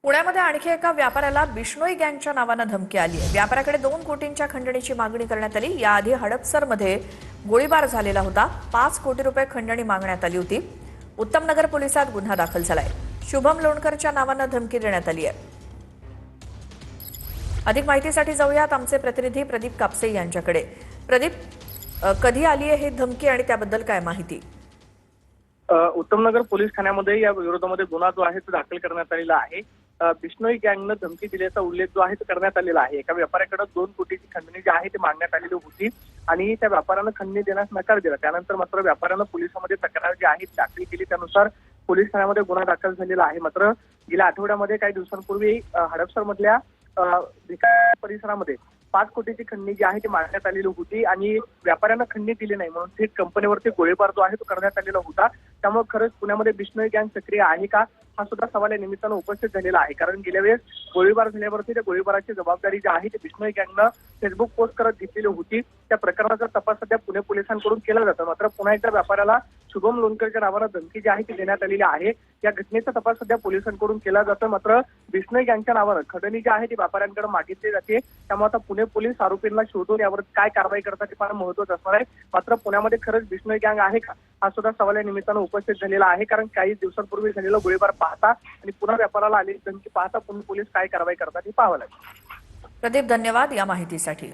पुण्यामध्ये आणखी एका व्यापाऱ्याला बिश्नोई गँगच्या नावानं धमकी आली आहे। व्यापाऱ्याकडे 2 कोटींच्या खंडणीची मागणी करण्यात आली। याआधी हडपसरमध्ये गोळीबार झालेला होता। 5 कोटी रुपये खंडणी मागण्यात आली होती। उत्तमनगर पोलिसात गुन्हा दाखल झालाय। शुभम लोणकरच्या नावानं धमकी देण्यात आली आहे। अधिक माहितीसाठी जाऊयात आमचे प्रतिनिधी प्रदीप कापसे यांच्याकडे। प्रदीप, कधी आली आहे ही धमकी आणि त्याबद्दल काय माहिती? उत्तमनगर पोलीस ठाण्यामध्ये या विरोधामध्ये गुन्हा जो आहे तो दाखल करण्यात आलेला आहे। बिश्नोई गँगनं धमकी दिल्याचा उल्लेख जो आहे तो करण्यात आलेला आहे। एका व्यापाऱ्याकडे 2 कोटीची खंडणी जी आहे ती मागण्यात आलेली होती आणि त्या व्यापाऱ्यानं खंडणी देण्यास नकार दिला। त्यानंतर मात्र व्यापाऱ्यानं पोलिसांमध्ये तक्रार जी आहे ती दाखल केली। त्यानुसार पोलीस ठाण्यामध्ये गुन्हा दाखल झालेला आहे। मात्र गेल्या आठवड्यामध्ये काही दिवसांपूर्वी हडपसरमधल्या परिसरामध्ये 5 कोटीची खंडणी जी आहे ती मागण्यात आलेली होती आणि व्यापाऱ्यांना खंडणी दिली नाही म्हणून थेट कंपनीवरती गोळीबार जो आहे तो करण्यात आलेला होता। त्यामुळे खरंच पुण्यामध्ये बिश्नोई गँग सक्रिय आहे का हा सुद्धा सवाल या निमित्तानं उपस्थित झालेला आहे। कारण गेल्या वेळेस गोळीबार झाल्यावरती त्या गोळीबाराची जबाबदारी जी आहे ती बिश्नोई गँगनं फेसबुक पोस्ट करत घेतलेली होती। त्या प्रकरणाचा तपास सध्या पुणे पोलिसांकडून केला जातो। मात्र पुन्हा एकदा व्यापाऱ्याला शुभम लोणकरच्या नावानं धमकी जी आहे ती देण्यात आलेली आहे। या घटनेचा तपास सध्या पोलिसांकडून केला जातो। मात्र बिश्नोई गँगच्या नावानं खंडणी जी आहे ती व्यापाऱ्यांकडे मागितली जाते। त्यामुळे आता पुणे पोलीस आरोपींना शोधून यावर काय कारवाई करतात हे फार महत्त्वाचं असणार आहे। मात्र पुण्यामध्ये खरंच बिश्नोई गँग आहे का हा सुद्धा सवाल या निमित्तानं उपस्थित झालेला आहे। कारण काही दिवसांपूर्वी झालेला गोळीबार पाहता आणि पुन्हा व्यापाराला आलेली धमकी पाहता पुणे पोलीस काय कारवाई करतात हे पाहावं लागेल। प्रदीप, धन्यवाद या माहितीसाठी।